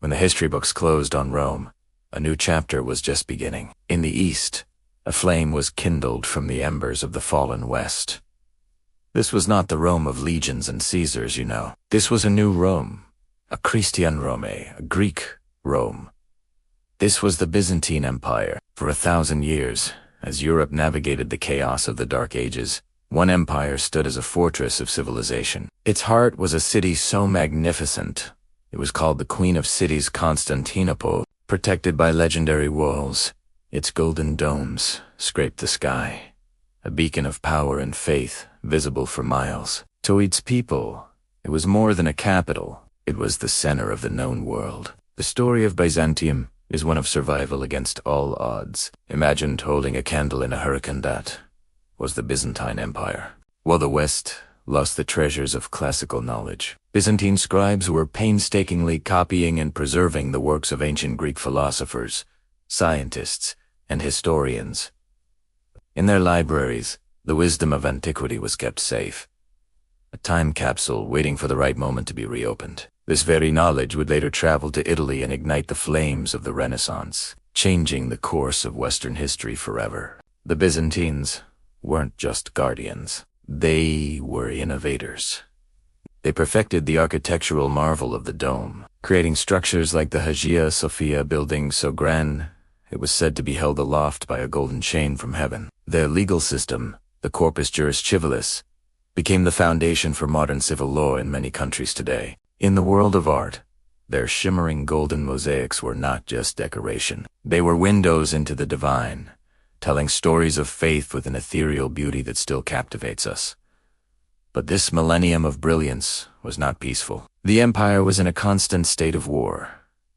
When the history books closed on Rome, a new chapter was just beginning. In the east, a flame was kindled from the embers of the fallen west. This was not the Rome of legions and Caesars, you know. This was a new Rome, a Christian Rome, a Greek Rome. This was the Byzantine Empire. For 1,000 years, as Europe navigated the chaos of the Dark Ages, one empire stood as a fortress of civilization. Its heart was a city so magnificent, it was called the Queen of Cities, Constantinople, protected by legendary walls. Its golden domes scraped the sky, a beacon of power and faith, visible for miles. To its people, it was more than a capital. It was the center of the known world. The story of Byzantium is one of survival against all odds. Imagine holding a candle in a hurricane. That was the Byzantine Empire. While the West lost the treasures of classical knowledge, Byzantine scribes were painstakingly copying and preserving the works of ancient Greek philosophers, scientists, and historians. In their libraries, the wisdom of antiquity was kept safe, a time capsule waiting for the right moment to be reopened. This very knowledge would later travel to Italy and ignite the flames of the Renaissance, changing the course of Western history forever. The Byzantines weren't just guardians. They were innovators. They perfected the architectural marvel of the dome, creating structures like the Hagia Sophia building so grand it was said to be held aloft by a golden chain from heaven. Their legal system, the Corpus Juris Civilis, became the foundation for modern civil law in many countries today. In the world of art, their shimmering golden mosaics were not just decoration. They were windows into the divine, telling stories of faith with an ethereal beauty that still captivates us. But this millennium of brilliance was not peaceful. The empire was in a constant state of war,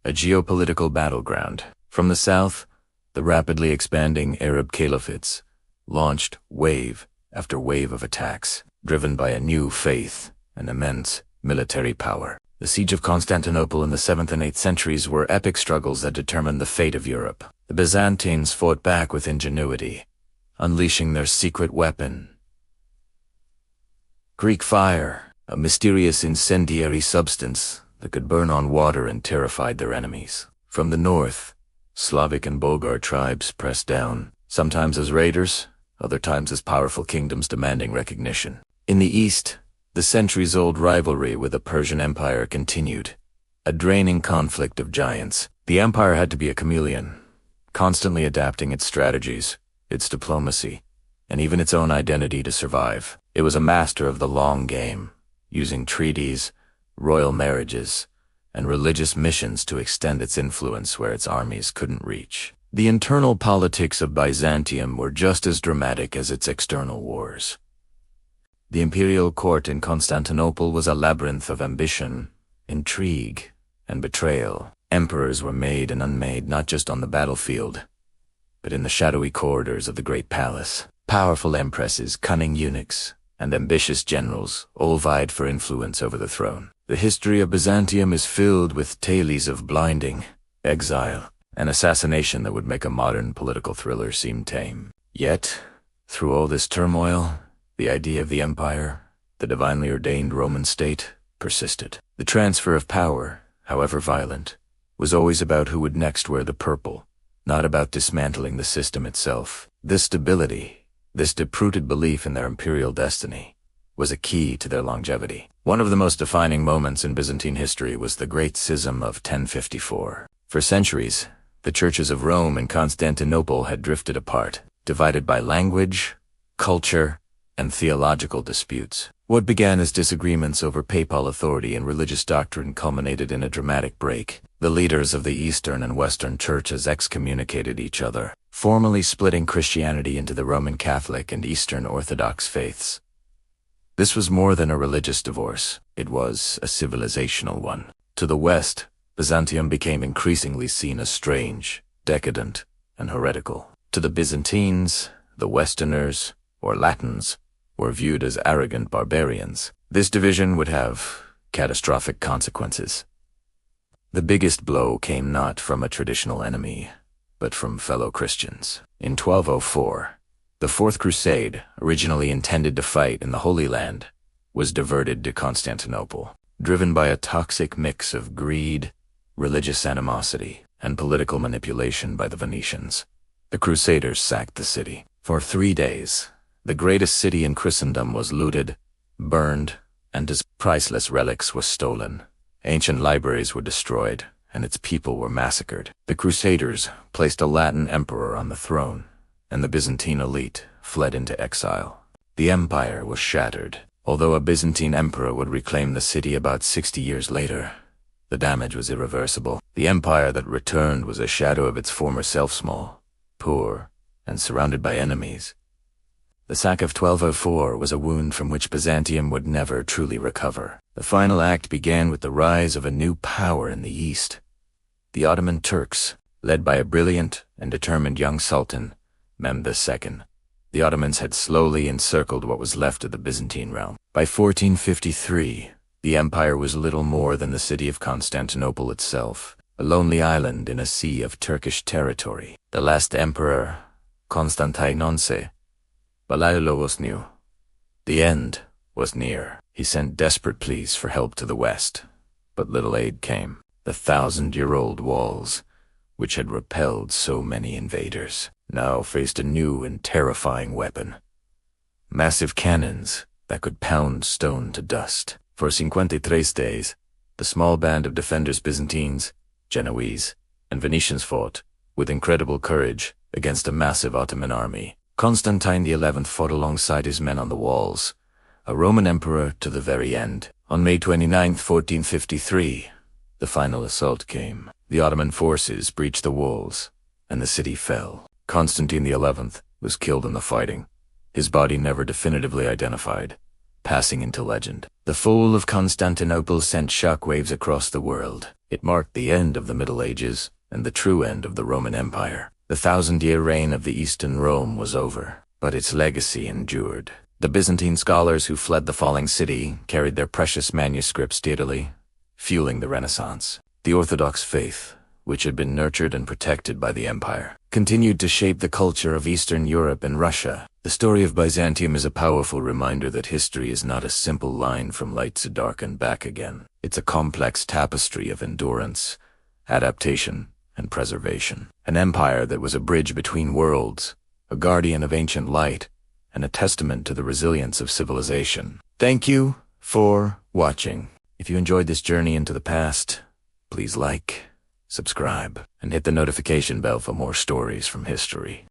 a geopolitical battleground. From the south, the rapidly expanding Arab caliphates launched wave after wave of attacks, driven by a new faith and immense military power. The siege of Constantinople in the 7th and 8th centuries were epic struggles that determined the fate of Europe. The Byzantines fought back with ingenuity, unleashing their secret weapon, Greek fire, a mysterious incendiary substance that could burn on water and terrified their enemies. From the north, Slavic and Bulgar tribes pressed down, sometimes as raiders, other times as powerful kingdoms demanding recognition. In the east, the centuries-old rivalry with the Persian Empire continued, a draining conflict of giants. The empire had to be a chameleon, constantly adapting its strategies, its diplomacy, and even its own identity to survive. It was a master of the long game, using treaties, royal marriages, and religious missions to extend its influence where its armies couldn't reach. The internal politics of Byzantium were just as dramatic as its external wars. The imperial court in Constantinople was a labyrinth of ambition, intrigue, and betrayal. Emperors were made and unmade not just on the battlefield, but in the shadowy corridors of the great palace. Powerful empresses, cunning eunuchs, and ambitious generals all vied for influence over the throne. The history of Byzantium is filled with tales of blinding, exile, and assassination that would make a modern political thriller seem tame. Yet, through all this turmoil, the idea of the empire, the divinely ordained Roman state, persisted. The transfer of power, however violent, was always about who would next wear the purple, not about dismantling the system itself. This stability, this deep-rooted belief in their imperial destiny, was a key to their longevity. One of the most defining moments in Byzantine history was the Great Schism of 1054. For centuries, the churches of Rome and Constantinople had drifted apart, divided by language, culture, and theological disputes. What began as disagreements over papal authority and religious doctrine culminated in a dramatic break. The leaders of the Eastern and Western churches excommunicated each other, formally splitting Christianity into the Roman Catholic and Eastern Orthodox faiths. This was more than a religious divorce. It was a civilizational one. To the west, Byzantium became increasingly seen as strange, decadent, and heretical. To the Byzantines, the Westerners, or Latins, were viewed as arrogant barbarians. This division would have catastrophic consequences. The biggest blow came not from a traditional enemy, but from fellow Christians. In 1204, the Fourth Crusade, originally intended to fight in the Holy Land, was diverted to Constantinople. Driven by a toxic mix of greed, religious animosity, and political manipulation by the Venetians. The Crusaders sacked the city. For 3 days, the greatest city in Christendom was looted, burned, and its priceless relics were stolen. Ancient libraries were destroyed, and its people were massacred. The Crusaders placed a Latin emperor on the throne, and the Byzantine elite fled into exile. The empire was shattered. Although a Byzantine emperor would reclaim the city about 60 years later, the damage was irreversible. The empire that returned was a shadow of its former self, small, poor, and surrounded by enemies. The sack of 1204 was a wound from which Byzantium would never truly recover. The final act began with the rise of a new power in the east, the Ottoman Turks, led by a brilliant and determined young sultan, Mehmed II. The Ottomans had slowly encircled what was left of the Byzantine realm. By 1453, the empire was little more than the city of Constantinople itself, a lonely island in a sea of Turkish territory. The last emperor, Constantinople, was new. The end was near. He sent desperate pleas for help to the west, but little aid came. The 1,000-year-old walls, which had repelled so many invaders, now faced a new and terrifying weapon. Massive cannons that could pound stone to dust. For 53 days, the small band of defenders Byzantines, Genoese, and Venetians fought, with incredible courage, against a massive Ottoman army. Constantine XI fought alongside his men on the walls, a Roman emperor to the very end. On May 29, 1453, the final assault came. The Ottoman forces breached the walls, and the city fell. Constantine XI was killed in the fighting, his body never definitively identified, passing into legend. The fall of Constantinople sent shockwaves across the world. It marked the end of the Middle Ages and the true end of the Roman Empire. The 1,000-year reign of the Eastern Rome was over, but its legacy endured. The Byzantine scholars who fled the falling city carried their precious manuscripts to Italy, fueling the Renaissance. The Orthodox faith, which had been nurtured and protected by the empire, continued to shape the culture of Eastern Europe and Russia. The story of Byzantium is a powerful reminder that history is not a simple line from light to dark and back again. It's a complex tapestry of endurance, adaptation, and preservation. An empire that was a bridge between worlds, a guardian of ancient light, and a testament to the resilience of civilization. Thank you for watching. If you enjoyed this journey into the past, please like, subscribe, and hit the notification bell for more stories from history.